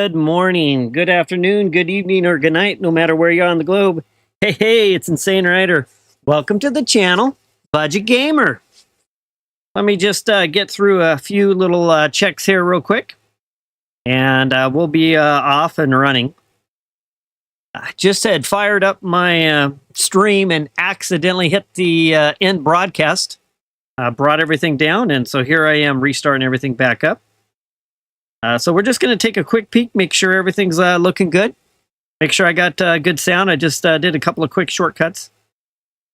Good morning, good afternoon, good evening, or good night, no matter where you're on the globe. Hey, it's Insane Rider. Welcome to the channel, Budget Gamer. Let me just get through a few little checks here real quick, and we'll be off and running. I just had fired up my stream and accidentally hit the end broadcast. Brought everything down, and so here I am restarting everything back up. So we're just going to take a quick peek, make sure everything's looking good. Make sure I got good sound. I just did a couple of quick shortcuts.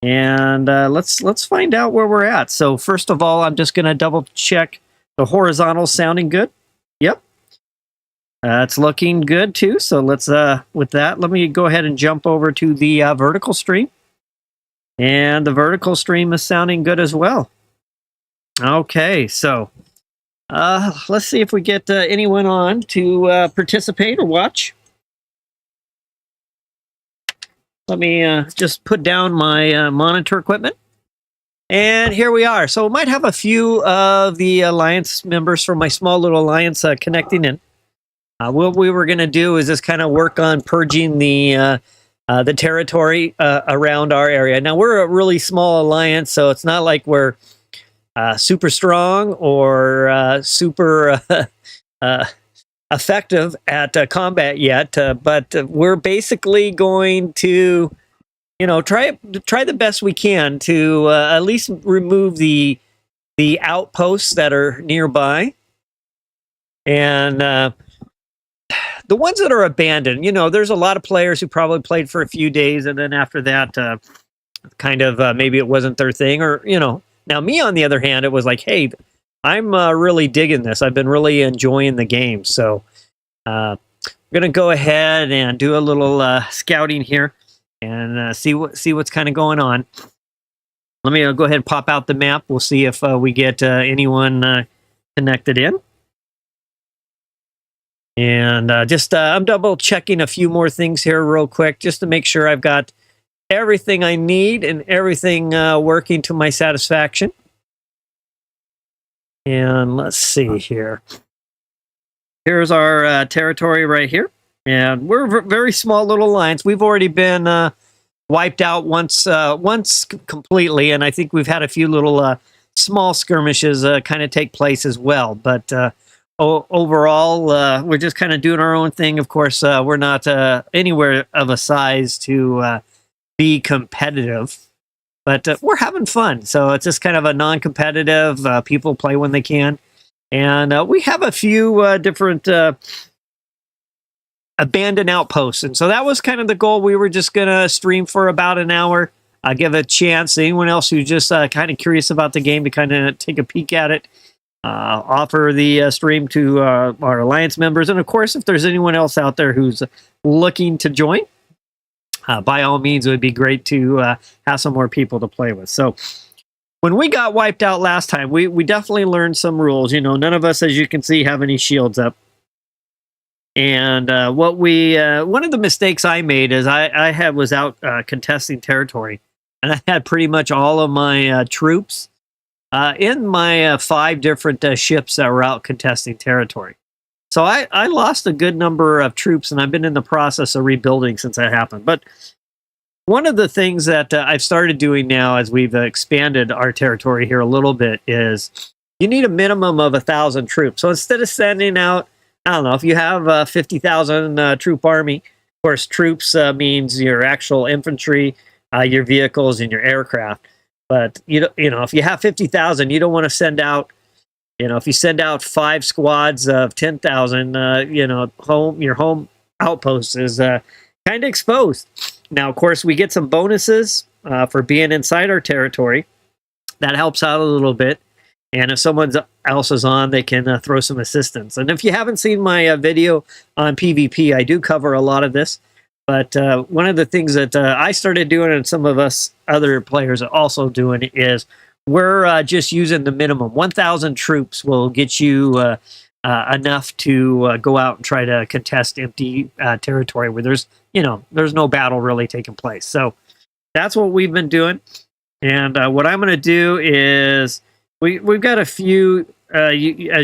And let's find out where we're at. So first of all, I'm just going to double check the horizontal sounding good. Yep. It's looking good too. So let's, with that, let me go ahead and jump over to the vertical stream. And the vertical stream is sounding good as well. Okay, so let's see if we get anyone on to participate or watch. Let me just put down my monitor equipment. And here we are. So we might have a few of the Alliance members from my small little Alliance connecting in. What we were going to do is just kind of work on purging the territory around our area. Now, we're a really small Alliance, so it's not like we're super strong or super effective at combat yet, but we're basically going to, try the best we can to at least remove the outposts that are nearby, and the ones that are abandoned. There's a lot of players who probably played for a few days, and then after that, kind of maybe it wasn't their thing, or Now, me, on the other hand, it was like, hey, I'm really digging this. I've been really enjoying the game. So I'm going to go ahead and do a little scouting here and see what's kind of going on. Let me go ahead and pop out the map. We'll see if we get anyone connected in. And I'm double checking a few more things here real quick just to make sure I've got everything I need and everything working to my satisfaction. And let's see here. Here's our territory right here. And we're a very small little alliance. We've already been wiped out once completely, and I think we've had a few little small skirmishes kind of take place as well. But overall, we're just kind of doing our own thing. Of course, we're not anywhere of a size to be competitive, but we're having fun. So it's just kind of a non-competitive, people play when they can. And we have a few different abandoned outposts. And so that was kind of the goal. We were just going to stream for about an hour, give a chance to anyone else who's just kind of curious about the game to kind of take a peek at it, offer the stream to our Alliance members. And of course, if there's anyone else out there who's looking to join, by all means, it would be great to have some more people to play with. So when we got wiped out last time, we definitely learned some rules. None of us, as you can see, have any shields up. And one of the mistakes I made is I was out contesting territory, and I had pretty much all of my troops in my 5 different ships that were out contesting territory. So I lost a good number of troops, and I've been in the process of rebuilding since that happened. But one of the things that I've started doing now as we've expanded our territory here a little bit is you need a minimum of 1,000 troops. So instead of sending out, I don't know, if you have a 50,000 troop army, of course, troops means your actual infantry, your vehicles, and your aircraft. But, if you have 50,000, you don't want to send out, if you send out 5 squads of 10,000, your home outpost is kind of exposed. Now, of course, we get some bonuses for being inside our territory. That helps out a little bit. And if someone else is on, they can throw some assistance. And if you haven't seen my video on PvP, I do cover a lot of this. But one of the things that I started doing, and some of us other players are also doing, is we're just using the minimum. 1,000 troops will get you enough to go out and try to contest empty territory where there's no battle really taking place. So that's what we've been doing. And what I'm going to do is we've got a few, as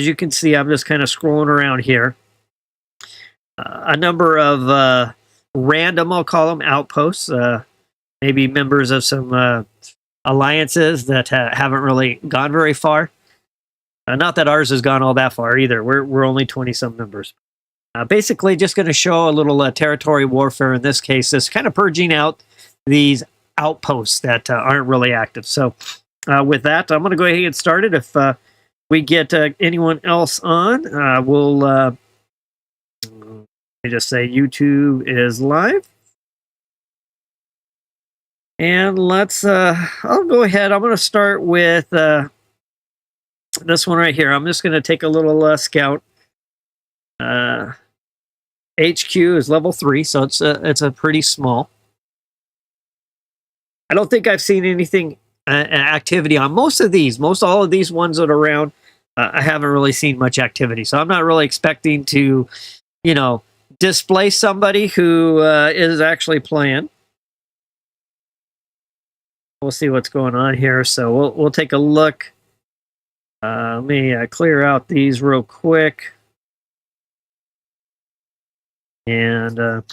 you can see, I'm just kind of scrolling around here. a number of random, I'll call them, outposts. Maybe members of some alliances that haven't really gone very far. Not that ours has gone all that far either. We're only 20-some members. Basically, just going to show a little territorial warfare in this case. Is kind of purging out these outposts that aren't really active. So with that, I'm going to go ahead and get started. If we get anyone else on, we'll let me just say YouTube is live. And let's, I'll go ahead. I'm going to start with this one right here. I'm just going to take a little scout. HQ is level 3, so it's a pretty small. I don't think I've seen anything activity on most all of these ones that are around. I haven't really seen much activity, so I'm not really expecting to, you know, displace somebody who is actually playing. We'll see what's going on here, so we'll take a look. Let me clear out these real quick. And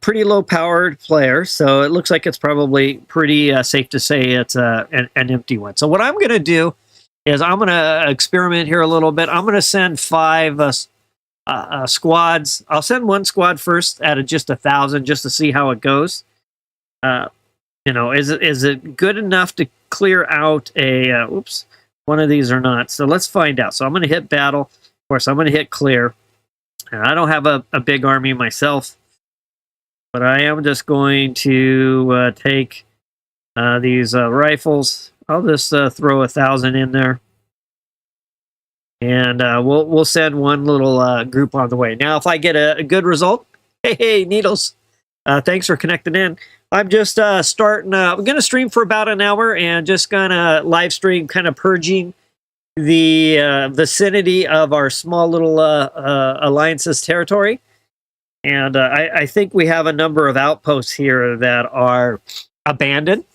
pretty low-powered player, so it looks like it's probably pretty safe to say it's an empty one. So what I'm going to do is I'm going to experiment here a little bit. I'm going to send 5 squads. I'll send one squad first at just 1,000 just to see how it goes. You know, is it good enough to clear out a... oops, one of these or not. So let's find out. So I'm going to hit battle. Of course, I'm going to hit clear. I don't have a big army myself, but I am just going to take these rifles. I'll just throw 1,000 in there, and we'll send one little group on the way. Now, if I get a good result, hey, Needles, thanks for connecting in. I'm just starting. I'm going to stream for about an hour and just gonna live stream, kind of purging the vicinity of our small little alliance's territory. And I think we have a number of outposts here that are abandoned.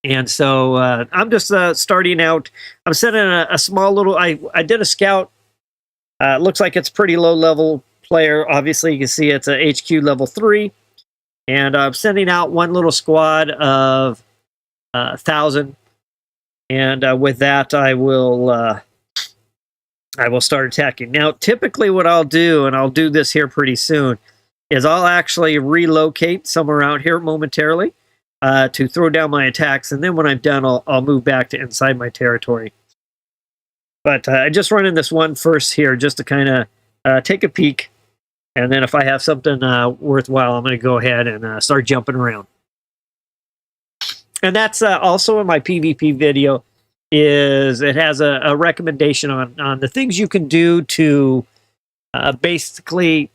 And so I'm just starting out. I'm sending a small little... I did a scout. Looks like it's pretty low-level player. Obviously, you can see it's a HQ level 3. And I'm sending out one little squad of 1,000. And with that, I will start attacking. Now, typically what I'll do, and I'll do this here pretty soon, is I'll actually relocate somewhere out here momentarily to throw down my attacks. And then when I'm done, I'll move back to inside my territory. But I just run in this one first here just to kind of take a peek. And then if I have something worthwhile, I'm going to go ahead and start jumping around. And that's also in my PvP video. It has a recommendation on the things you can do to basically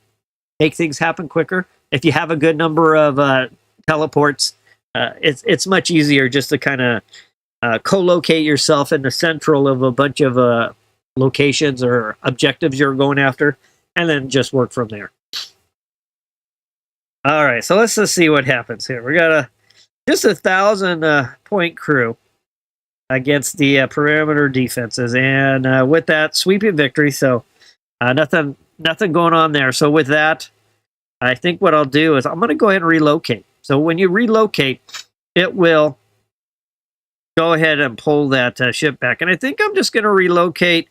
make things happen quicker. If you have a good number of teleports, it's much easier just to kind of co-locate yourself in the central of a bunch of locations or objectives you're going after, and then just work from there. All right, so let's just see what happens here. We got just 1,000 point crew against the perimeter defenses, and with that, sweeping victory. So nothing going on there. So with that, I think what I'll do is I'm going to go ahead and relocate. So when you relocate, it will go ahead and pull that ship back. And I think I'm just going to relocate.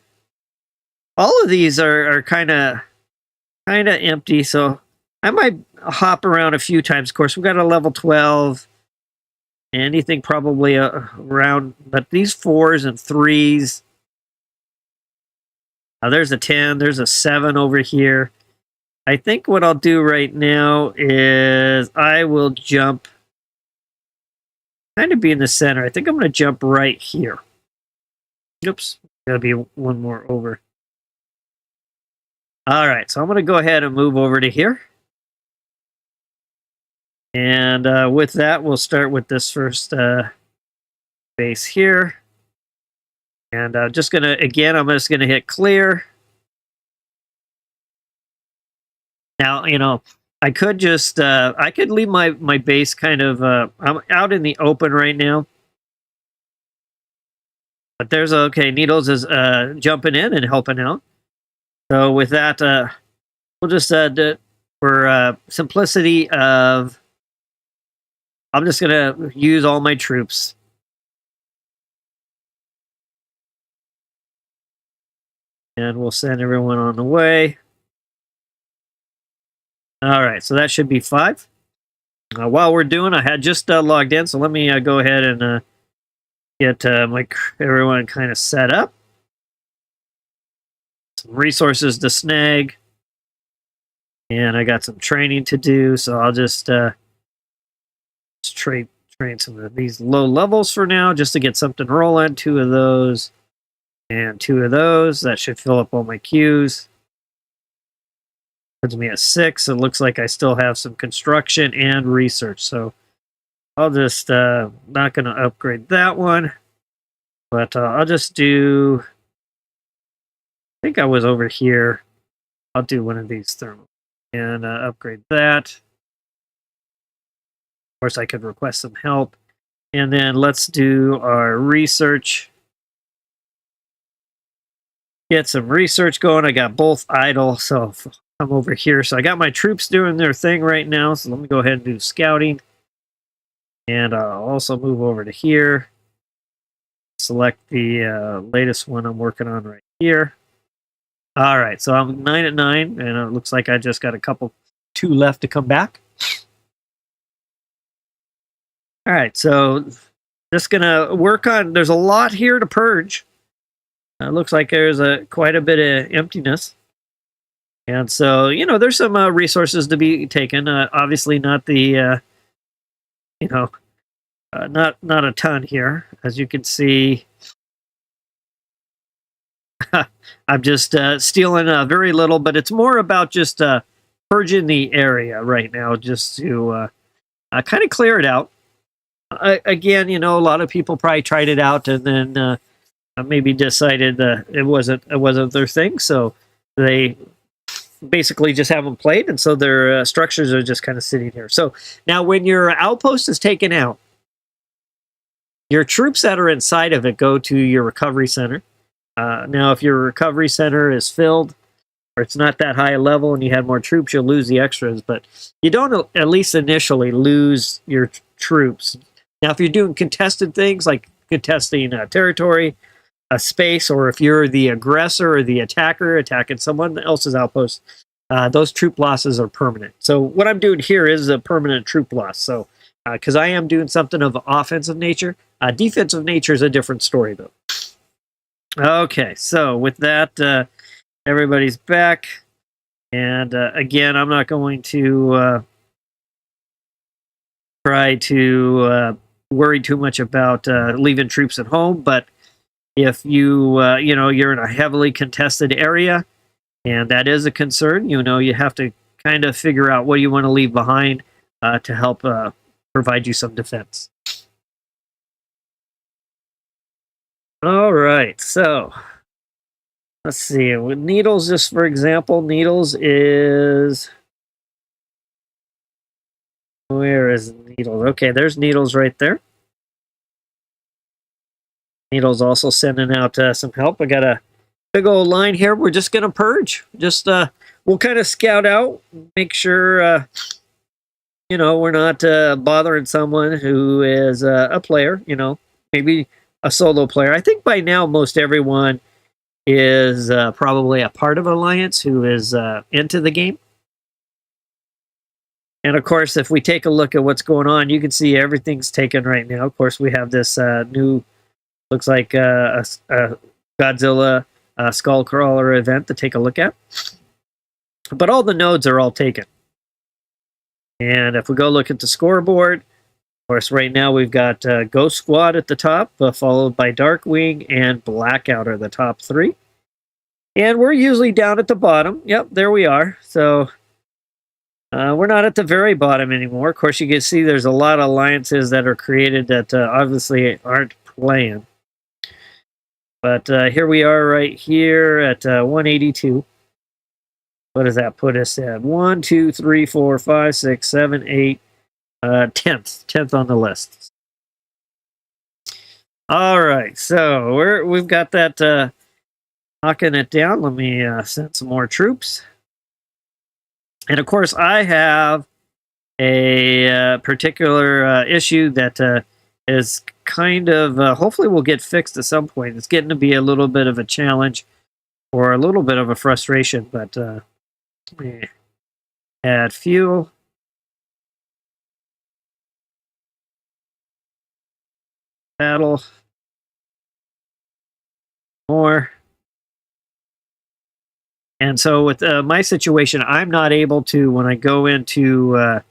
All of these are kind of empty, so I might hop around a few times. Of course, we've got a level 12. Anything probably around, but these 4s and 3s. There's a 10, there's a 7 over here. I think what I'll do right now is I will jump, kind of be in the center. I think I'm going to jump right here. Oops, gotta be one more over. All right, so I'm going to go ahead and move over to here. And with that, we'll start with this first base here. And I'm just going to hit clear. Now, you know, I could just, I could leave my base kind of, I'm out in the open right now. But there's, okay, Needles is jumping in and helping out. So with that, we'll just for simplicity of, I'm just gonna use all my troops. And we'll send everyone on the way. All right, so that should be 5. While we're doing, I had just logged in, so let me go ahead and get everyone kind of set up. Some resources to snag. And I got some training to do, so I'll just train some of these low levels for now, just to get something rolling. 2 of those and 2 of those. That should fill up all my queues. Puts me at 6. It looks like I still have some construction and research, so I'll just not going to upgrade that one, but I'll just do. I think I was over here. I'll do one of these thermal and upgrade that. Of course, I could request some help, and then let's do our research. Get some research going. I got both idle, so I'm over here. So I got my troops doing their thing right now. So let me go ahead and do scouting. And I'll also move over to here. Select the latest one I'm working on right here. All right, so I'm 9 at 9, and it looks like I just got 2 left to come back. All right, so just gonna work on. There's a lot here to purge. It looks like there's quite a bit of emptiness. And so, there's some resources to be taken. Obviously, not the, not a ton here. As you can see, I'm just stealing very little, but it's more about just purging the area right now, just to kind of clear it out. Again, a lot of people probably tried it out and then maybe decided that it wasn't their thing, so they basically just haven't played, and so their structures are just kind of sitting here. So now when your outpost is taken out, your troops that are inside of it go to your recovery center. Now if your recovery center is filled, or it's not that high a level and you have more troops, you'll lose the extras, but you don't, at least initially, lose your troops. Now if you're doing contested things like contesting territory, a space, or if you're the aggressor or the attacker attacking someone else's outpost, those troop losses are permanent. So what I'm doing here is a permanent troop loss. So because I am doing something of offensive nature, defensive nature is a different story though. Okay, so with that, everybody's back, and again, I'm not going to try to worry too much about leaving troops at home, but if you, you're in a heavily contested area, and that is a concern, you have to kind of figure out what you want to leave behind to help provide you some defense. All right, so let's see. With Needles, just for example, Needles is... Where is Needles? Okay, there's Needles right there. Needle's also sending out some help. I got a big old line here. We're just going to purge. Just we'll kind of scout out, make sure we're not bothering someone who is a player. Maybe a solo player. I think by now most everyone is probably a part of an alliance who is into the game. And of course, if we take a look at what's going on, you can see everything's taken right now. Of course, we have this new. Looks like a Godzilla Skullcrawler event to take a look at. But all the nodes are all taken. And if we go look at the scoreboard, of course, right now we've got Ghost Squad at the top, followed by Darkwing and Blackout are the top 3. And we're usually down at the bottom. Yep, there we are. So we're not at the very bottom anymore. Of course, you can see there's a lot of alliances that are created that obviously aren't playing. But here we are right here at 182. What does that put us at? 1, 2, 3, 4, 5, 6, 7, 8, 10th on the list. All right, so we've got that knocking it down. Let me send some more troops. And of course, I have a particular issue that is kind of, hopefully will get fixed at some point. It's getting to be a little bit of a challenge or a little bit of a frustration, but add fuel. Battle. More. And so with my situation, I'm not able to, when I go into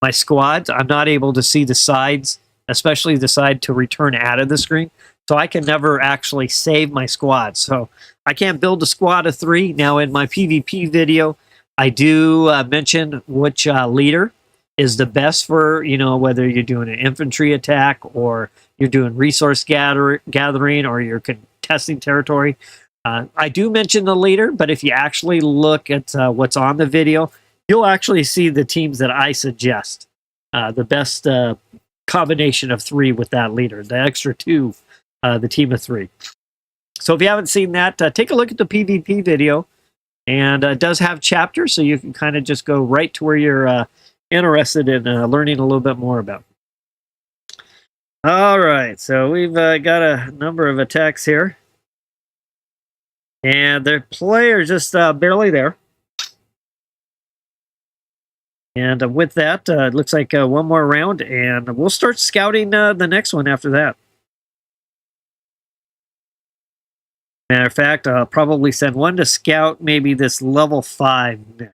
my squads, I'm not able to see the sides, especially the side to return out of the screen. So I can never actually save my squad. So I can't build a squad of 3. Now in my PvP video, I do mention which leader is the best for, whether you're doing an infantry attack or you're doing resource gathering or you're contesting territory. I do mention the leader, but if you actually look at what's on the video, you'll actually see the teams that I suggest. The best combination of 3 with that leader. The extra 2, the team of 3. So if you haven't seen that, take a look at the PvP video. And it does have chapters, so you can kind of just go right to where you're interested in learning a little bit more about. All right, so we've got a number of attacks here. And the player is just barely there. And with that, it looks like one more round, and we'll start scouting the next one after that. Matter of fact, I'll probably send one to scout maybe this level 5 next.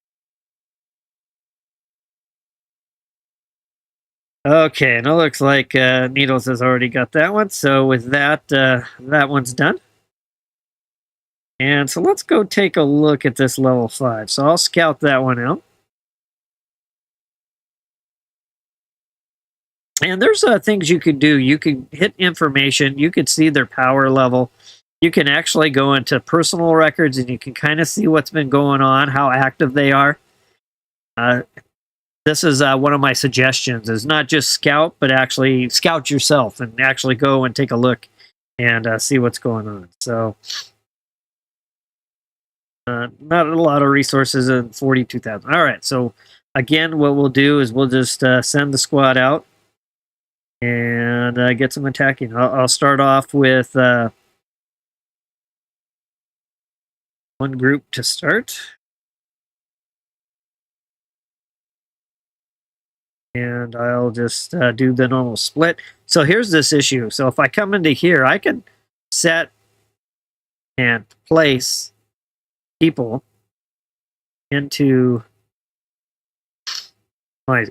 Okay, and it looks like Needles has already got that one. So with that, that one's done. And so let's go take a look at this level 5. So I'll scout that one out. And there's things you could do. You could hit information. You could see their power level. You can actually go into personal records and you can kind of see what's been going on, how active they are. This is one of my suggestions, is not just scout, but actually scout yourself and actually go and take a look and see what's going on. So not a lot of resources in 42,000. All right, so again, what we'll do is we'll just send the squad out and get some attacking. I'll start off with one group to start. And I'll just do the normal split. So here's this issue. So if I come into here, I can set and place people into my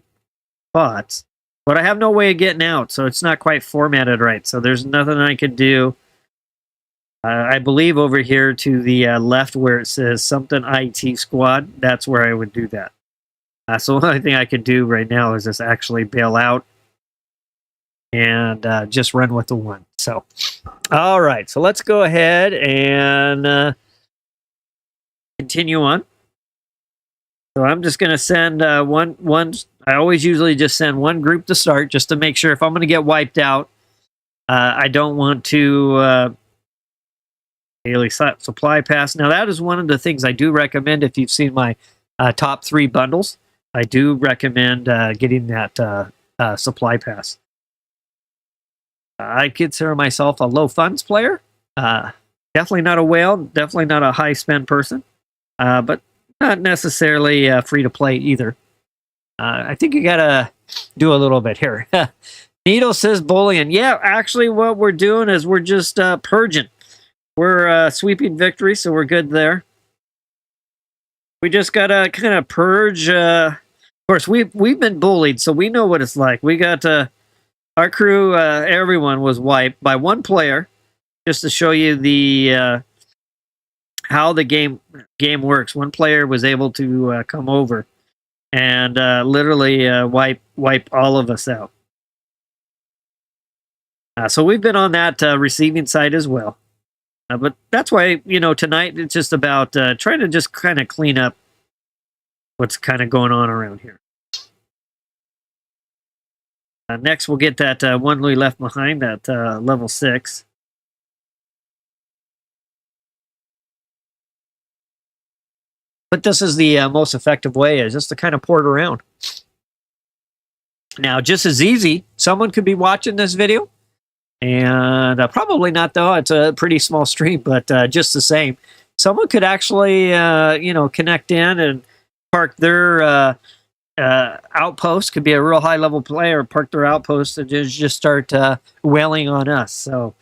spots, but I have no way of getting out, so it's not quite formatted right. So there's nothing I could do. I believe over here to the left where it says something IT squad, that's where I would do that. So the only thing I could do right now is just actually bail out and just run with the 1. So, all right. So let's go ahead and continue on. So I'm just going to send one. I always usually just send one group to start just to make sure if I'm going to get wiped out, I don't want to daily supply pass. Now that is one of the things I do recommend if you've seen my top 3 bundles. I do recommend getting that supply pass. I consider myself a low funds player. Definitely not a whale. Definitely not a high spend person. But not necessarily free to play either. I think you gotta do a little bit here. Needle says bullying. Yeah, actually what we're doing is we're just purging. We're sweeping victory, so we're good there. We just gotta kind of purge. Of course, we've been bullied, so we know what it's like. We got our crew. Everyone was wiped by one player, just to show you the how the game works. One player was able to come over and literally wipe all of us out. So we've been on that receiving side as well. But that's why, tonight it's just about trying to just kind of clean up what's kind of going on around here. Next, we'll get that one we left behind, that level 6. But this is the most effective way, is just to kind of port around. Now, just as easy, someone could be watching this video, and probably not, though. It's a pretty small stream, but just the same, someone could actually, connect in and park their outpost. Could be a real high-level player, park their outpost, and just start wailing on us. So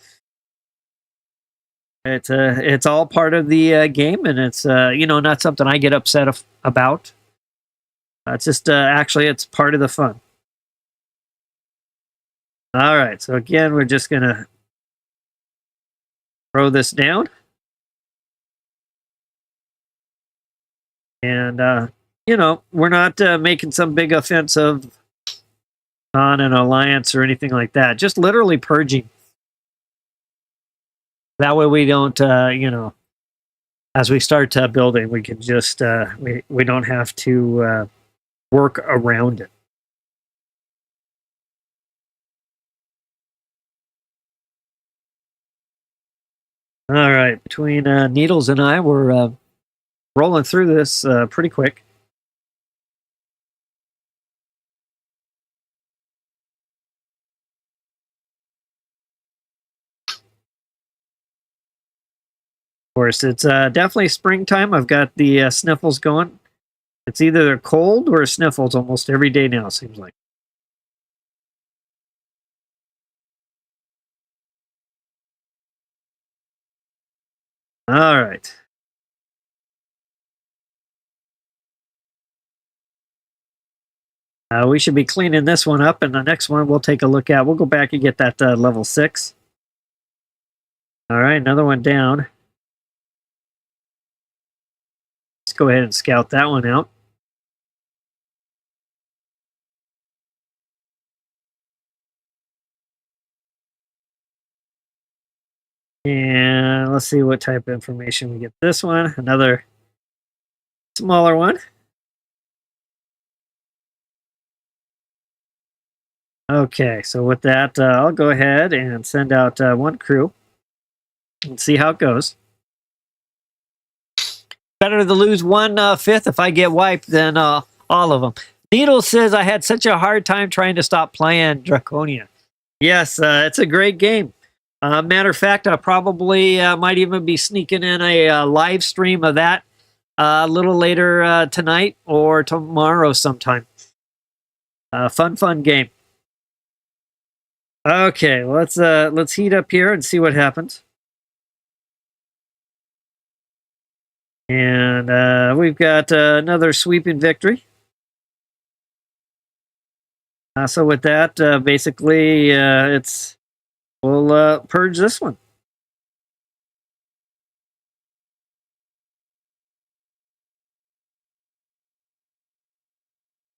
it's all part of the game, and it's not something I get upset about. It's just actually it's part of the fun. All right, so again, we're just gonna throw this down, and we're not making some big offensive on an alliance or anything like that. Just literally purging. That way we don't, as we start building, we can just, we don't have to work around it. All right, between Needles and I, we're rolling through this pretty quick. Of course, it's definitely springtime. I've got the sniffles going. It's either cold or sniffles almost every day now, it seems like. All right. We should be cleaning this one up, and the next one we'll take a look at. We'll go back and get that level 6. All right, another one down. Let's go ahead and scout that one out. And let's see what type of information we get. This one, another smaller one. Okay, so with that, I'll go ahead and send out one crew and see how it goes. Better to lose 1/5 if I get wiped than all of them. Needle says, I had such a hard time trying to stop playing Draconia. Yes, it's a great game. Matter of fact, I probably might even be sneaking in a live stream of that a little later tonight or tomorrow sometime. Fun game. Okay, let's heat up here and see what happens. And we've got another sweeping victory. So with that, basically, we'll purge this one.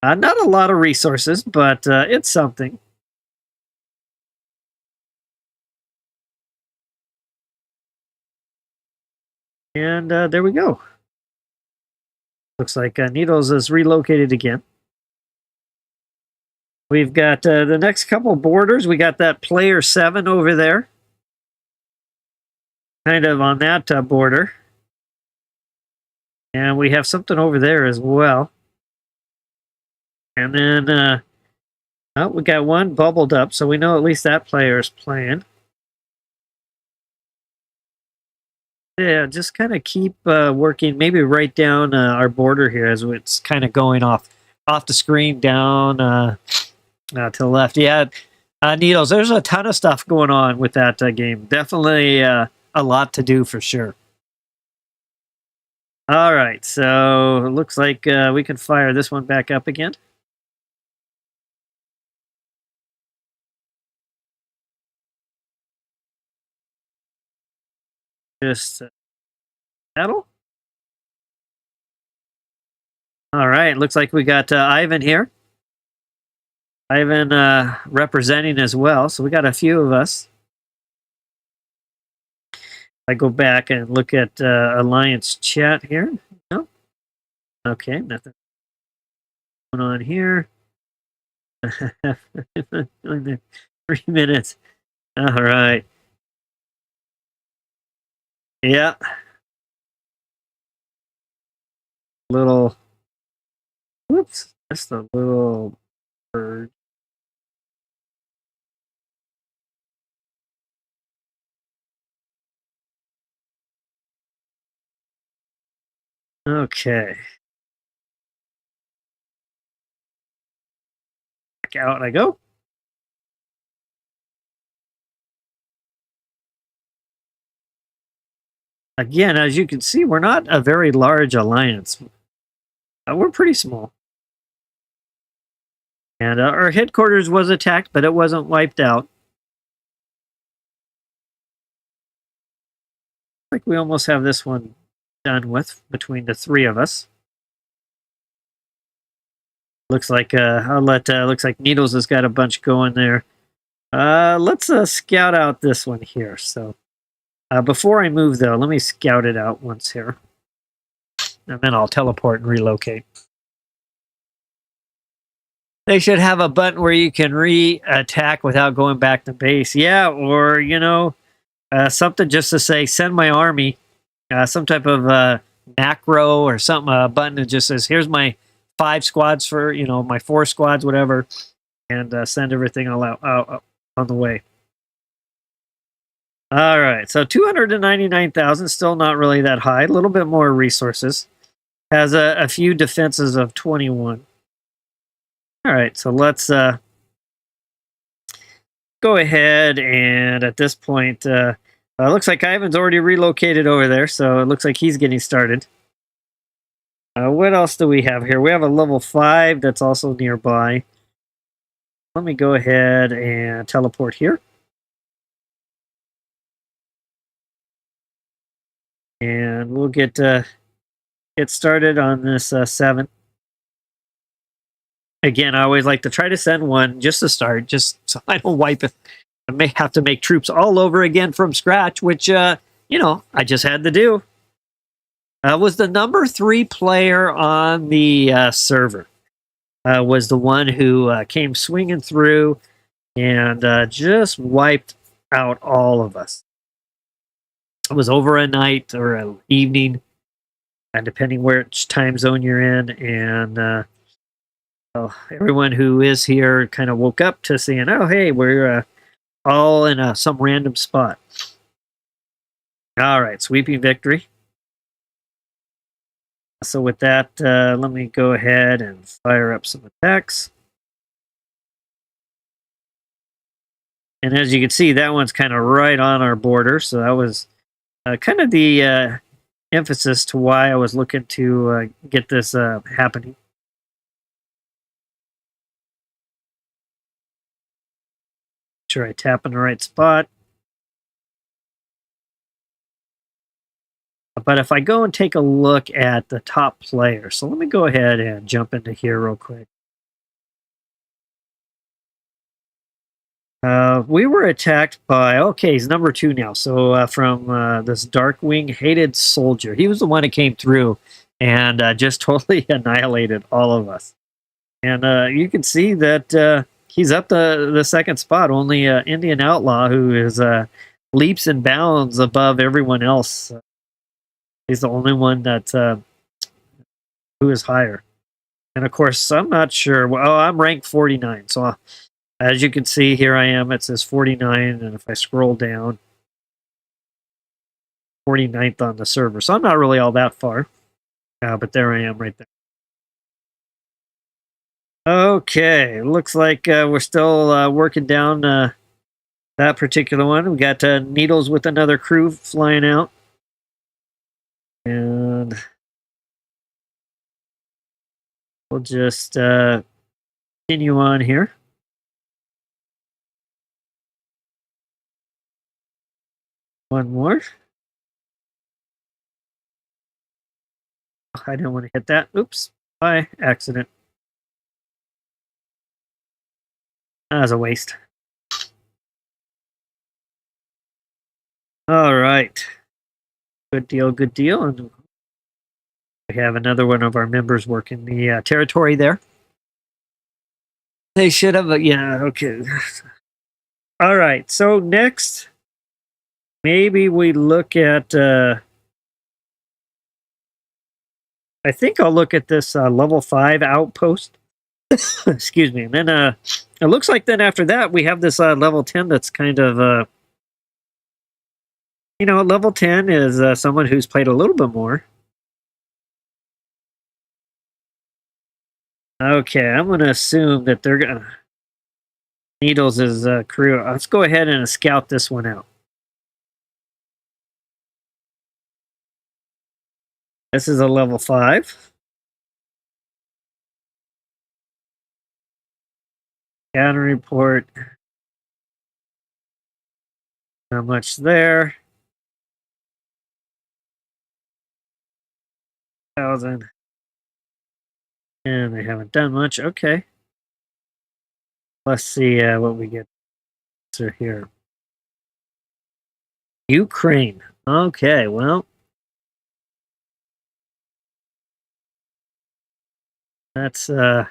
Not a lot of resources, but it's something. And there we go. Looks like Needles is relocated again. We've got the next couple borders. We got that player 7 over there. Kind of on that border. And we have something over there as well. And then we got one bubbled up, so we know at least that player is playing. Yeah, just kind of keep working, maybe right down our border here as it's kind of going off the screen down to the left. Yeah, Needles, there's a ton of stuff going on with that game. Definitely a lot to do for sure. All right, so it looks like we can fire this one back up again. Just battle. All right, looks like we got Ivan here. Ivan representing as well, so we got a few of us. I go back and look at Alliance chat here. No? Okay, nothing going on here. 3 minutes. All right. Yeah. little, whoops, just a little bird. Okay. Back out I go. Again, as you can see, we're not a very large alliance. We're pretty small. And our headquarters was attacked, but it wasn't wiped out. Like we almost have this one done with between the three of us. Looks like looks like Needles has got a bunch going there. Let's scout out this one here. So before I move though, let me scout it out once here. And then I'll teleport and relocate. They should have a button where you can re-attack without going back to base. Yeah, or, you know, something just to say, send my army. Some type of macro or something, a button that just says, here's my 5 squads for, you know, my 4 squads, whatever. And send everything all out on the way. All right, so 299,000, still not really that high. A little bit more resources. Has a few defenses of 21. All right, so let's go ahead and at this point, looks like Ivan's already relocated over there, so it looks like he's getting started. What else do we have here? We have a level 5 that's also nearby. Let me go ahead and teleport here. And we'll get started on this 7. Again, I always like to try to send one just to start, just so I don't wipe it. I may have to make troops all over again from scratch, which, you know, I just had to do. Was the number 3 player on the server. Was the one who came swinging through and just wiped out all of us. It was over a night or an evening, depending which time zone you're in, and everyone who is here kind of woke up to seeing, oh, hey, we're all in some random spot. All right, sweeping victory. So with that, let me go ahead and fire up some attacks. And as you can see, that one's kind of right on our border, so that was kind of the emphasis to why I was looking to get this happening. Sure, I tap in the right spot. But if I go and take a look at the top player, so let me go ahead and jump into here real quick. We were attacked by, okay, he's number 2 now. So from this Darkwing Hated Soldier. He was the one that came through and just totally annihilated all of us. And you can see that he's up the second spot. Only Indian Outlaw, who is leaps and bounds above everyone else. He's the only one that who is higher. And of course, I'm not sure. Well, I'm ranked 49. So as you can see, here I am. It says 49. And if I scroll down, 49th on the server. So I'm not really all that far. But there I am right there. Okay, looks like we're still working down that particular one. We got Needles with another crew flying out. And we'll just continue on here. One more. I didn't want to hit that. Oops, by accident. That was a waste. All right. Good deal, good deal. And we have another one of our members working the territory there. They should have, yeah, okay. All right, so next, maybe we look at I think I'll look at this level 5 outpost. Excuse me. And then it looks like then after that we have this level 10 that's kind of you know, level 10 is someone who's played a little bit more. Okay, I'm going to assume that they're going to... Needles is crew. Let's go ahead and scout this one out. This is a level 5. Counter report. Not much there. 1,000. And they haven't done much. Okay. Let's see what we get here. Ukraine. Okay, well. That's they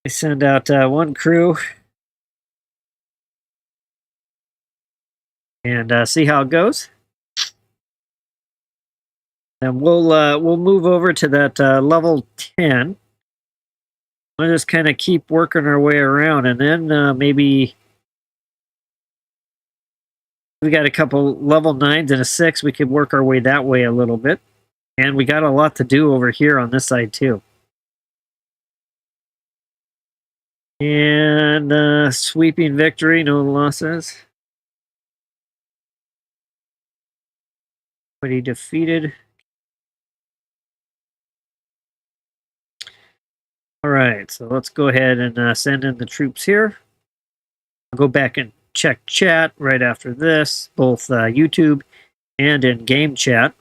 send out one crew and see how it goes. And we'll move over to that level 10. We'll just kind of keep working our way around, and then maybe we got a couple level 9s and a 6. We could work our way that way a little bit. And we got a lot to do over here on this side too. And sweeping victory, no losses. But he defeated. All right, so let's go ahead and send in the troops here. I'll go back and check chat right after this, both YouTube and in game chat.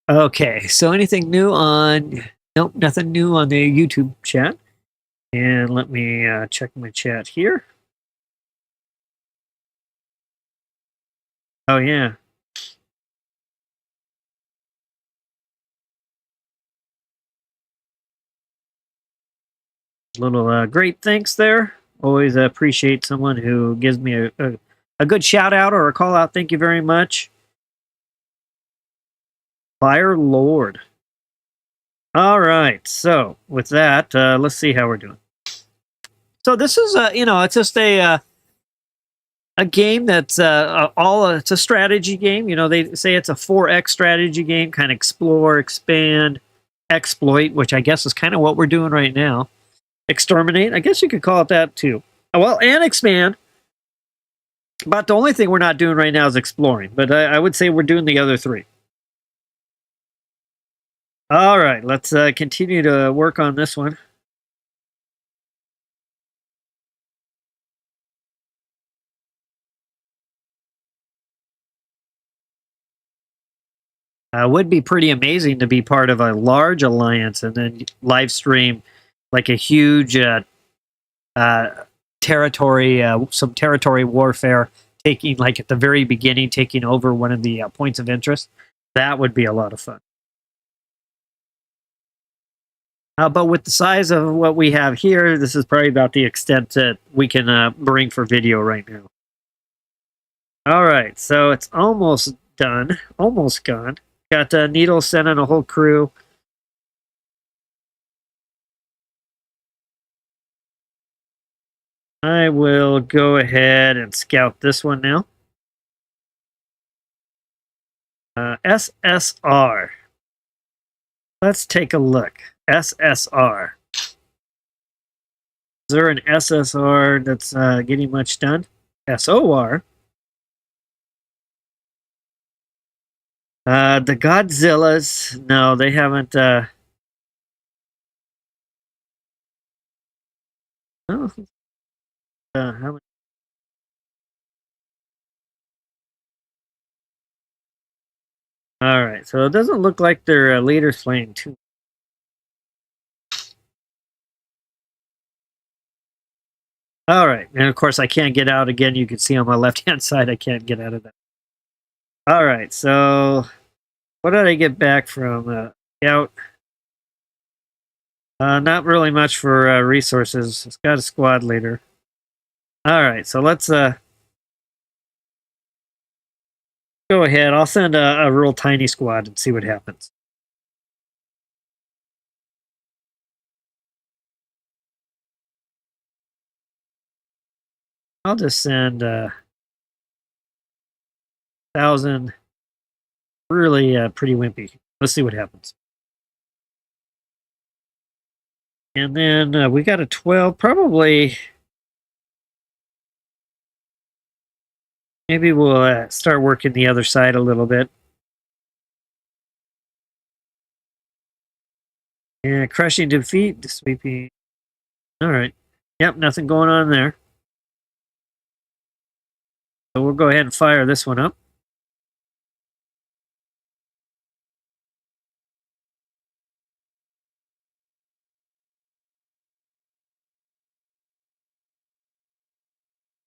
Okay, so anything new on... Nope, nothing new on the YouTube chat. And let me check my chat here. Oh, yeah. Little great thanks there. Always appreciate someone who gives me a good shout out or a call out. Thank you very much. Fire Lord. All right, so with that, let's see how we're doing. So this is, you know, it's just a game that's it's a strategy game. You know, they say it's a 4X strategy game, kind of explore, expand, exploit, which I guess is kind of what we're doing right now. Exterminate, I guess you could call it that too. Well, and expand. But the only thing we're not doing right now is exploring. But I would say we're doing the other 3. All right, let's continue to work on this one. Would be pretty amazing to be part of a large alliance and then live stream like a huge territory, some territory warfare, taking like at the very beginning, taking over one of the points of interest. That would be a lot of fun. But with the size of what we have here, this is probably about the extent that we can bring for video right now. All right, so it's almost done, almost gone. Got Needle sending a whole crew. I will go ahead and scout this one now. SSR. Let's take a look. SSR. Is there an SSR that's getting much done? SOR. The Godzillas. No, they haven't. Oh. How many? All right, so it doesn't look like their leader's playing too. All right, and of course I can't get out again. You can see on my left-hand side, I can't get out of that. All right, so what did I get back from out? Not really much for resources. It's got a squad leader. All right, so let's go ahead. I'll send a real tiny squad and see what happens. I'll just send 1,000. Really pretty wimpy. Let's see what happens. And then we got a 12. Probably, maybe we'll start working the other side a little bit. And crushing defeat, sweeping. All right. Yep, nothing going on there. So we'll go ahead and fire this one up.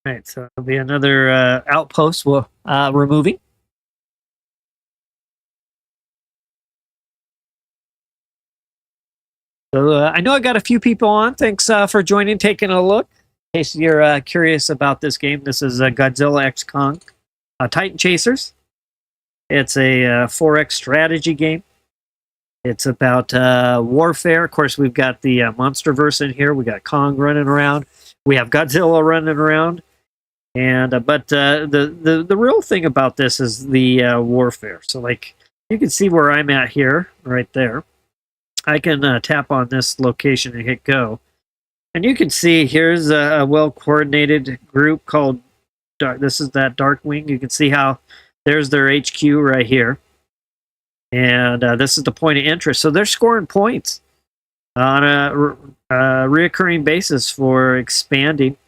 All right, so it'll be another outpost we're removing. So I know I got a few people on. Thanks for joining, taking a look. In case you're curious about this game, this is Godzilla X Kong Titan Chasers. It's a 4X strategy game. It's about warfare. Of course, we've got the Monsterverse in here. We got Kong running around. We have Godzilla running around. And but the real thing about this is the warfare. So like you can see where I'm at here, right there. I can tap on this location and hit go, and you can see here's a well-coordinated group called. This is that Darkwing. You can see how there's their HQ right here, and this is the point of interest. So they're scoring points on a reoccurring basis for expanding,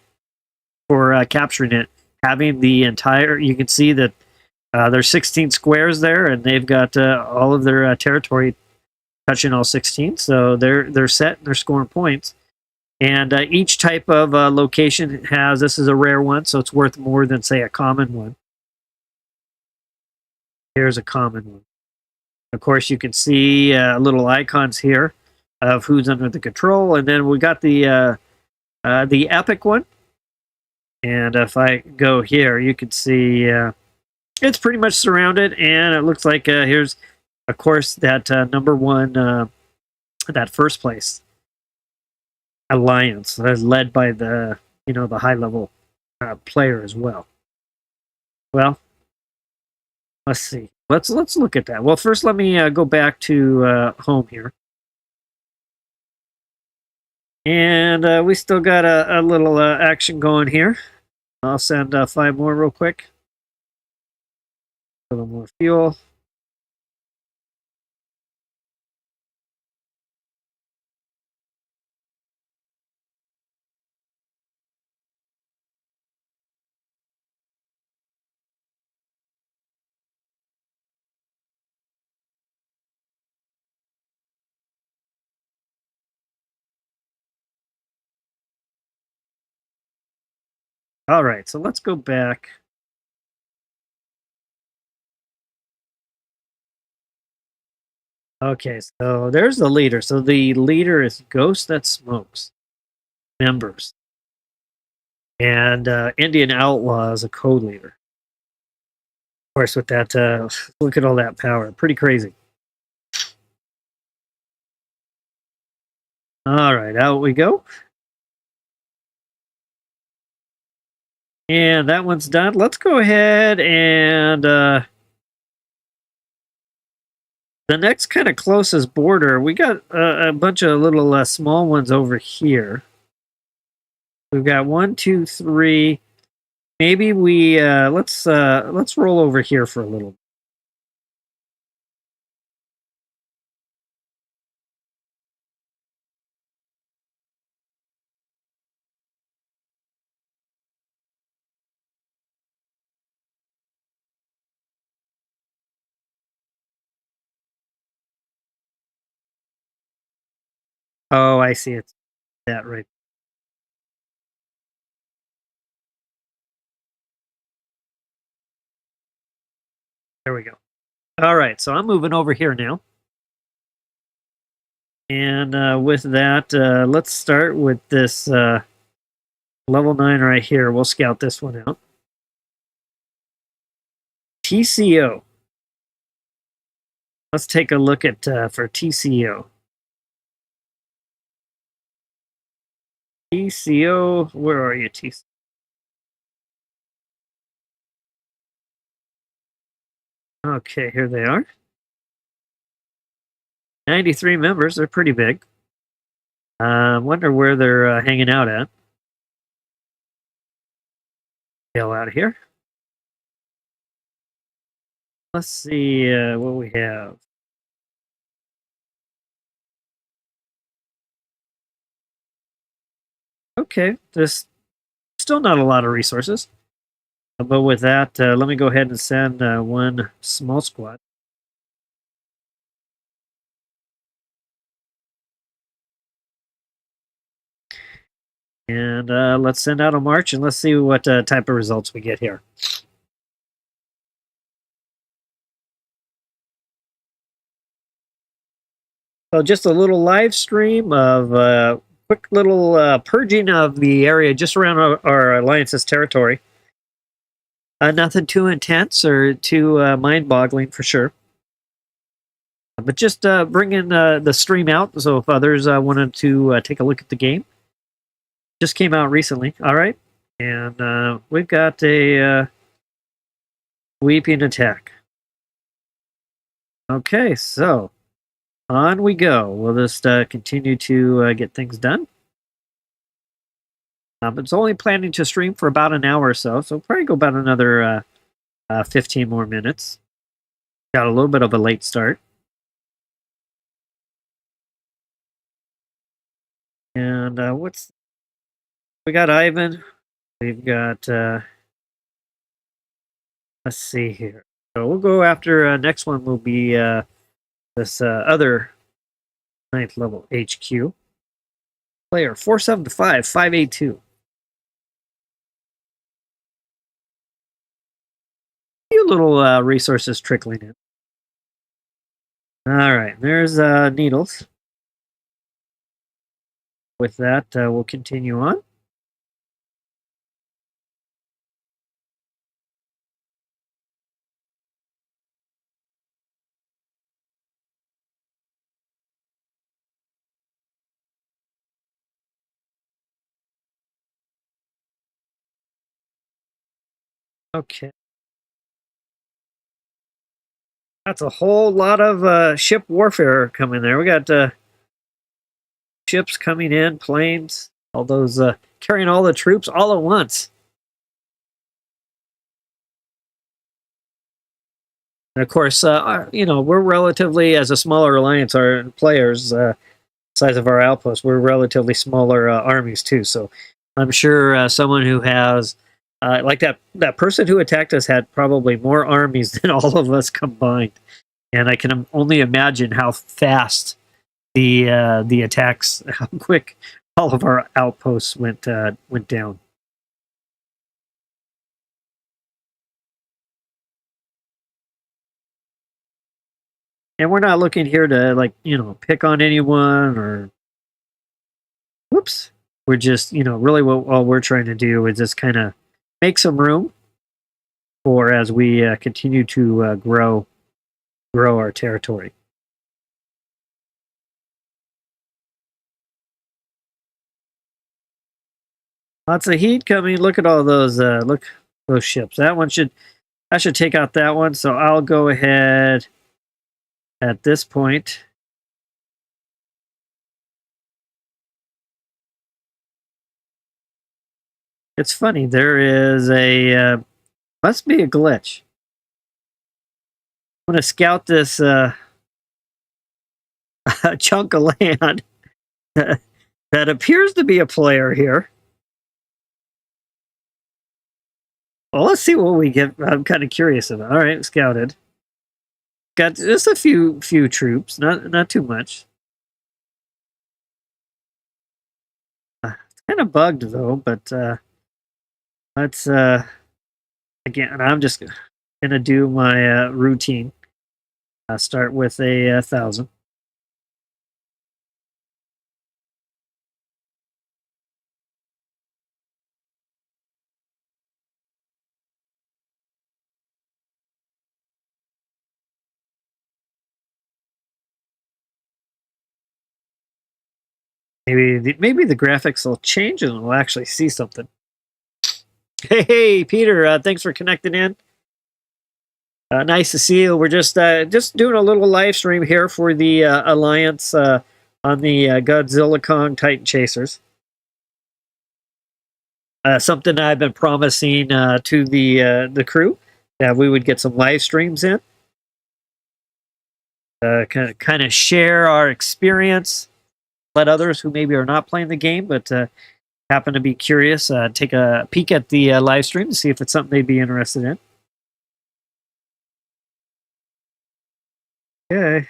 for capturing it, having the entire. You can see that there's 16 squares there, and they've got all of their territory touching all 16. So they're set and they're scoring points. And each type of location has. This is a rare one, so it's worth more than say a common one. Here's a common one. Of course, you can see little icons here of who's under the control, and then we got the epic one. And if I go here, you can see it's pretty much surrounded, and it looks like here's, of course, that number one, that first place alliance that's led by the the high level player as well. Well, let's see. Let's look at that. Well, first let me go back to home here. And we still got a little action going here. I'll send 5 more real quick. A little more fuel. All right, so let's go back. Okay, so there's the leader. So the leader is Ghost That Smokes. Members. And Indian Outlaw is a co-leader. Of course, with that, look at all that power. Pretty crazy. All right, out we go. And that one's done. Let's go ahead and the next kind of closest border, we got a bunch of little small ones over here. We've got 1, 2, 3. Maybe we let's roll over here for a little bit. Oh, I see it. That right. There we go. All right, so I'm moving over here now. And with that, let's start with this level 9 right here. We'll scout this one out. TCO. Let's take a look at for TCO. TCO, where are you, TCO? Okay, here they are. 93 members, they're pretty big. Wonder where they're hanging out at. Get out of here. Let's see what we have. Okay, there's still not a lot of resources. But with that, let me go ahead and send one small squad. And let's send out a march and let's see what type of results we get here. So just a little live stream of quick little purging of the area just around our alliance's territory. Nothing too intense or too mind-boggling for sure. But just bringing the stream out, so if others wanted to take a look at the game. Just came out recently, all right? And we've got a weeping attack. Okay, so on we go. We'll just continue to get things done. It's only planning to stream for about an hour or so, so probably go about another 15 more minutes. Got a little bit of a late start. And we got Ivan. We've got, let's see here. So we'll go after, next one will be this other 9th level HQ. Player 475-582. Few little resources trickling in. All right, there's Needles. With that, we'll continue on. Okay. That's a whole lot of ship warfare coming there. We got ships coming in, planes, all those carrying all the troops all at once. And of course, you know, we're relatively, as a smaller alliance, our players, size of our outposts, we're relatively smaller armies too. So I'm sure someone who has, like that person who attacked us had probably more armies than all of us combined. And I can only imagine how fast the attacks, how quick all of our outposts went down. And we're not looking here to, like, you know, pick on anyone or whoops. We're just, you know, really what all we're trying to do is just kind of make some room for as we continue to grow our territory. Lots of heat coming. Look at all those those ships. I should take out that one. So I'll go ahead at this point. It's funny. There is a must be a glitch. I'm going to scout this chunk of land that appears to be a player here. Well, let's see what we get. I'm kind of curious about. All right, scouted. Got just a few troops, not too much. It's kind of bugged though, but let's again. I'm just gonna do my routine. Start with a 1,000. Maybe the graphics will change and we'll actually see something. Hey, Peter, thanks for connecting in. Nice to see you. We're just doing a little live stream here for the Alliance on the Godzilla Kong Titan Chasers. Something I've been promising to the crew, that we would get some live streams in. Kind of share our experience. Let others who maybe are not playing the game but happen to be curious take a peek at the live stream to see if it's something they'd be interested in. Okay.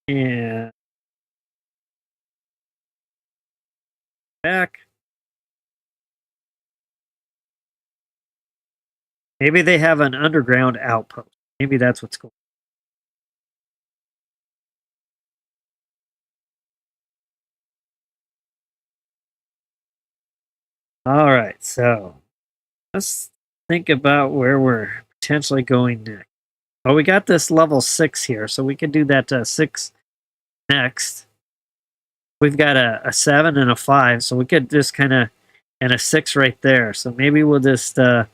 And back. Maybe they have an underground outpost. Maybe that's what's going on. All right, so let's think about where we're potentially going next. Well, we got this level 6 here, so we could do that 6 next. We've got a 7 and a 5, so we could just kind of, and a 6 right there. So maybe we'll just kind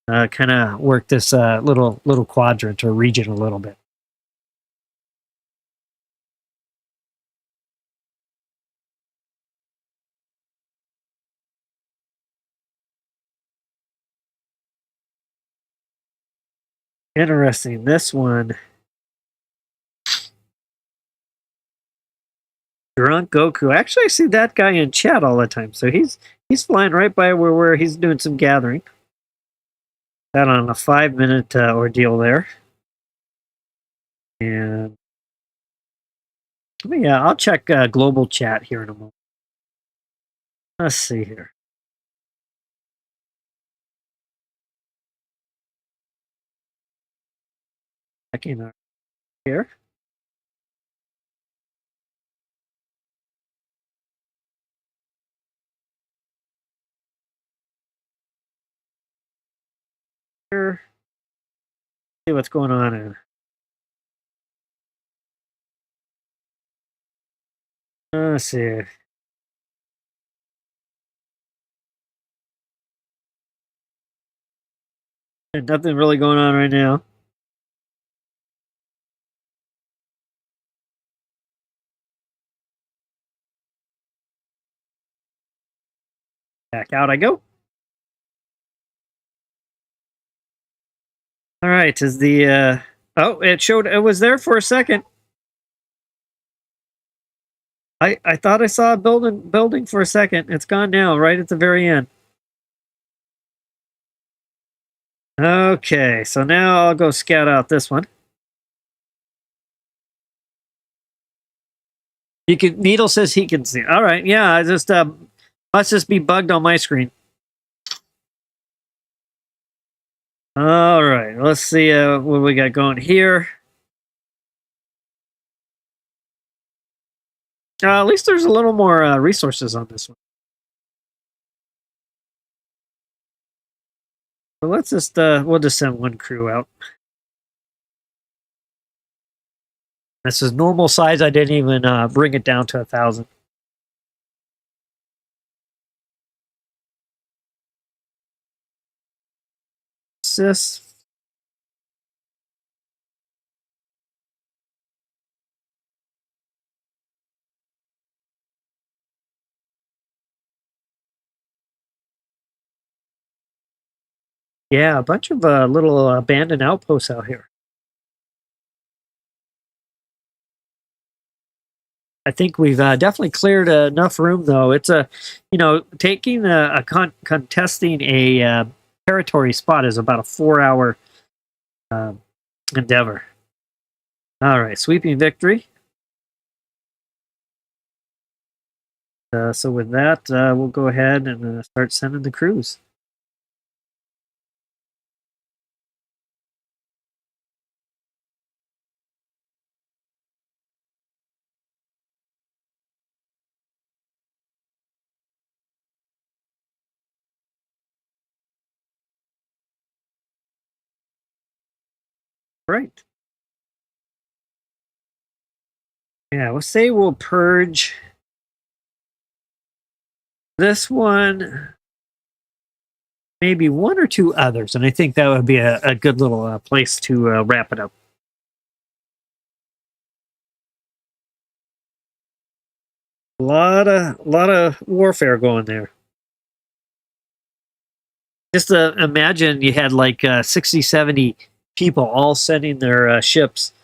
of work this little quadrant or region a little bit. Interesting. This one, Drunk Goku. Actually, I see that guy in chat all the time. So he's flying right by where he's doing some gathering. That on a 5-minute ordeal there. And yeah, I'll check global chat here in a moment. Let's see here. Checking here. Here. See what's going on in. Let's see. Nothing really going on right now. Back out I go. All right, is the oh, it was there for a second. I thought I saw a building for a second. It's gone now, right at the very end. Okay, so now I'll go scout out this one. Needle says he can see. All right, yeah, I just must just be bugged on my screen. All right, let's see what we got going here. At least there's a little more resources on this one. So let's just we'll just send one crew out. This is normal size. I didn't even bring it down to 1,000. This. Yeah, a bunch of little abandoned outposts out here. I think we've definitely cleared enough room, though. It's taking contesting a territory spot is about a 4-hour endeavor. All right, sweeping victory. So with that, we'll go ahead and start sending the crews. Right. Yeah, we'll say we'll purge this one, maybe one or two others, and I think that would be a good little place to wrap it up. A lot of warfare going there. Just imagine you had like 60, 70 people all sending their ships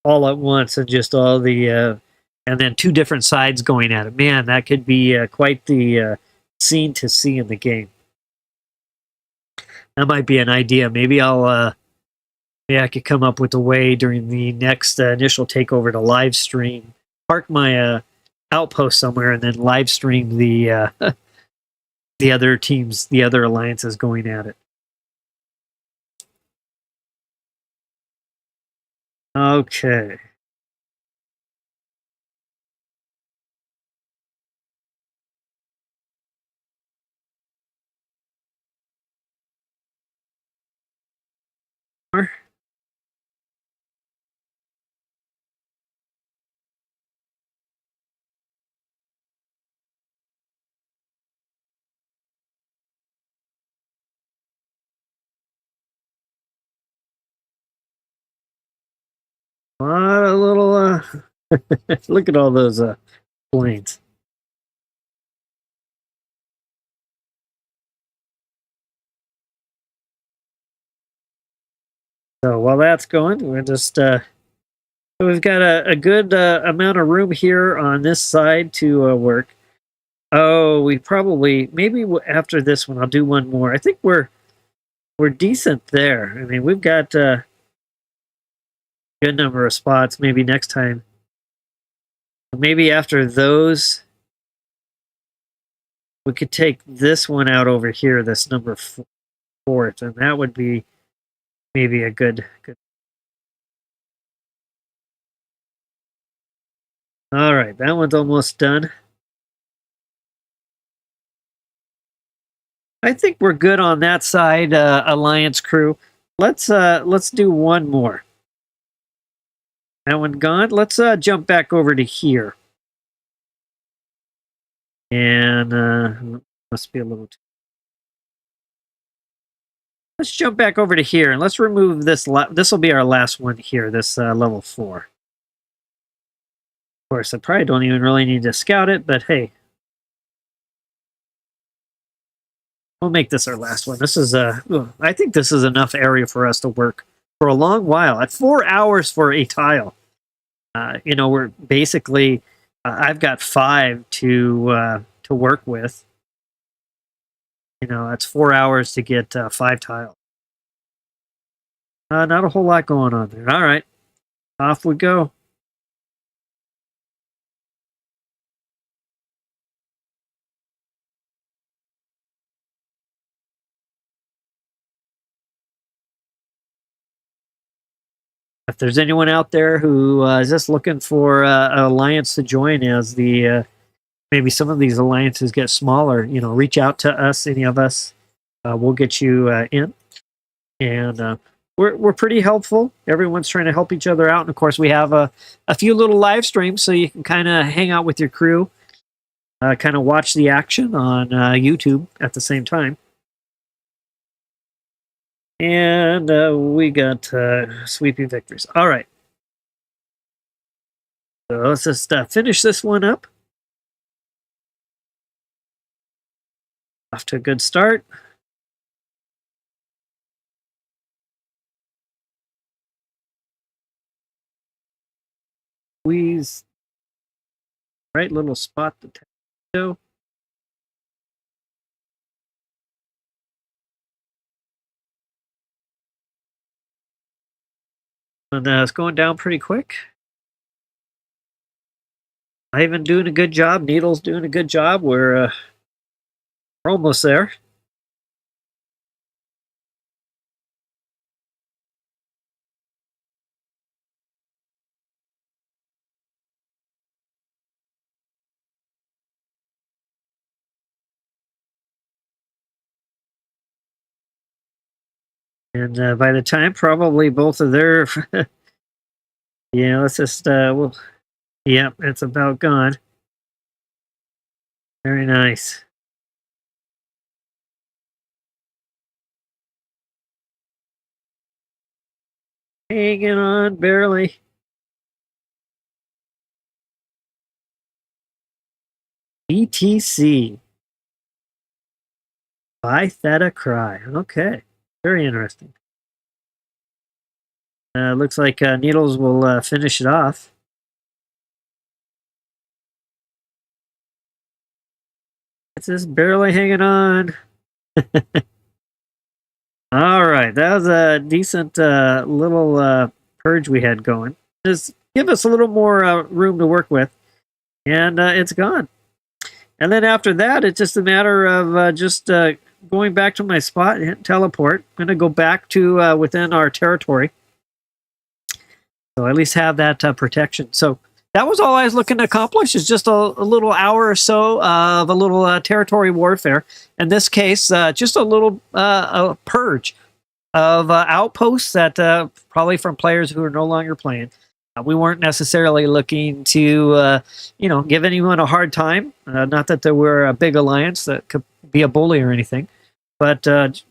all at once, and just all the and then two different sides going at it. Man, that could be quite the scene to see in the game. That might be an idea. Maybe I could come up with a way during the next initial takeover to live stream, park my outpost somewhere, and then live stream the the other teams, the other alliances going at it. Okay. A lot of little look at all those planes. So while that's going, we're just we've got a good amount of room here on this side to work. Oh, we probably maybe after this one I'll do one more. I think we're decent there. I mean, we've got a good number of spots. Maybe next time, maybe after those, we could take this one out over here. This number 4th, and that would be maybe a good. All right, that one's almost done. I think we're good on that side, Alliance crew. Let's do one more. That one gone. Let's jump back over to here. And must be a little too. Let's jump back over to here and let's remove this. This will be our last one here, this level 4. Of course, I probably don't even really need to scout it, but hey. We'll make this our last one. This is I think this is enough area for us to work for a long while. At 4 hours for a tile. You know, we're basically I've got 5 to work with. You know, that's 4 hours to get 5 tiles. Not a whole lot going on there. All right, off we go. If there's anyone out there who is just looking for an alliance to join as the maybe some of these alliances get smaller, you know, reach out to us, any of us. We'll get you in. And we're pretty helpful. Everyone's trying to help each other out. And of course, we have a few little live streams so you can kind of hang out with your crew, kind of watch the action on YouTube at the same time. And we got sweeping victories. All right. So let's just finish this one up. Off to a good start. Squeeze. Right little spot to go. And it's going down pretty quick. Ivan doing a good job. Needle's doing a good job. We're almost there. And by the time probably both of their... yeah, let's just... Yep, it's about gone. Very nice. Hanging on barely. BTC. Phi Theta Cry. Okay. Very interesting. Looks like Needles will finish it off. It's just barely hanging on. All right, that was a decent little purge we had going. Just give us a little more room to work with, and it's gone. And then after that, it's just a matter of just going back to my spot and hit teleport. I'm going to go back to within our territory. So at least have that protection. So that was all I was looking to accomplish, is just a little hour or so of a little territory warfare. In this case, just a little a purge of outposts that probably from players who are no longer playing. We weren't necessarily looking to, give anyone a hard time. Not that there were a big alliance that could be a bully or anything, but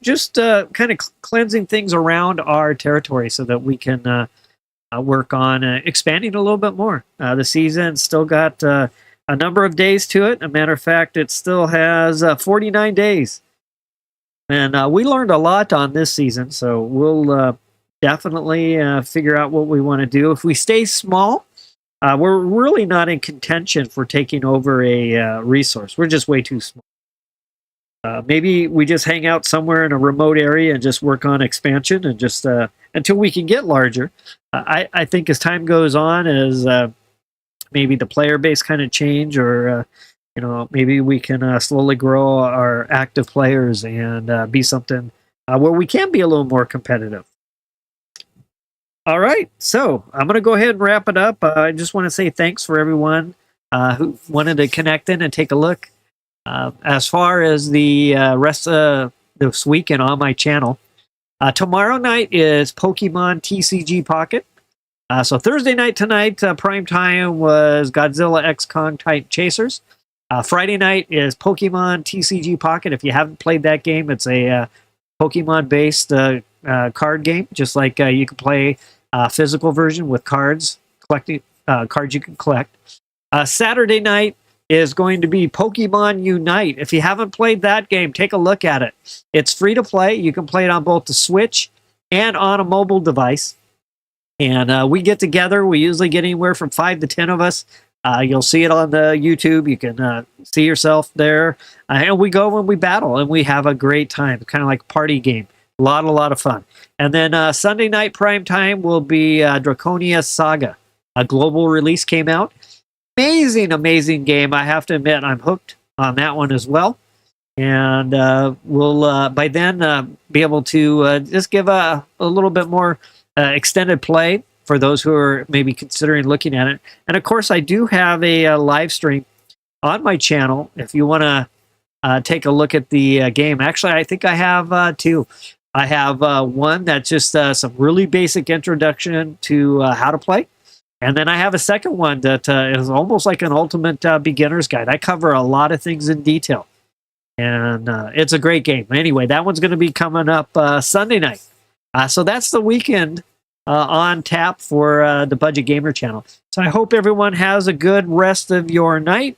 just kind of cleansing things around our territory so that we can work on expanding a little bit more. The season still got a number of days to it. As a matter of fact, it still has 49 days. And we learned a lot on this season, so we'll definitely figure out what we want to do. If we stay small, we're really not in contention for taking over a resource. We're just way too small. Maybe we just hang out somewhere in a remote area and just work on expansion and just until we can get larger. I think as time goes on, as maybe the player base kind of change, or maybe we can slowly grow our active players and be something where we can be a little more competitive. All right, so I'm going to go ahead and wrap it up. I just want to say thanks for everyone who wanted to connect in and take a look. As far as the rest of this weekend on my channel, tomorrow night is Pokemon TCG Pocket. So Thursday night tonight, prime time was Godzilla X Kong Type Chasers. Friday night is Pokemon TCG Pocket. If you haven't played that game, it's a Pokemon-based card game, just like you can play a physical version with cards, collecting cards you can collect. Saturday night is going to be Pokemon Unite. If you haven't played that game, take a look at it. It's free to play. You can play it on both the Switch and on a mobile device. And we get together. We usually get anywhere from 5 to 10 of us. You'll see it on the YouTube. You can see yourself there. And we go and we battle, and we have a great time. It's kind of like a party game. A lot of fun. And then Sunday night prime time will be Draconia Saga. A global release came out. Amazing game. I have to admit, I'm hooked on that one as well. And we'll, by then, be able to just give a little bit more extended play for those who are maybe considering looking at it. And of course, I do have a live stream on my channel if you want to take a look at the game. Actually, I think I have two. I have one that's just some really basic introduction to how to play. And then I have a second one that is almost like an ultimate beginner's guide. I cover a lot of things in detail. And it's a great game. Anyway, that one's going to be coming up Sunday night. So that's the weekend on tap for the Budget Gamer channel. So I hope everyone has a good rest of your night,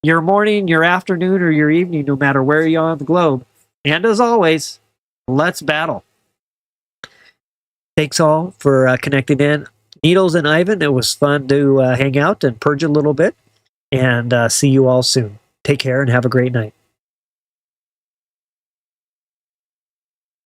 your morning, your afternoon, or your evening, no matter where you are on the globe. And as always, let's battle. Thanks all for connecting in. Needles and Ivan, it was fun to hang out and purge a little bit. And see you all soon. Take care and have a great night.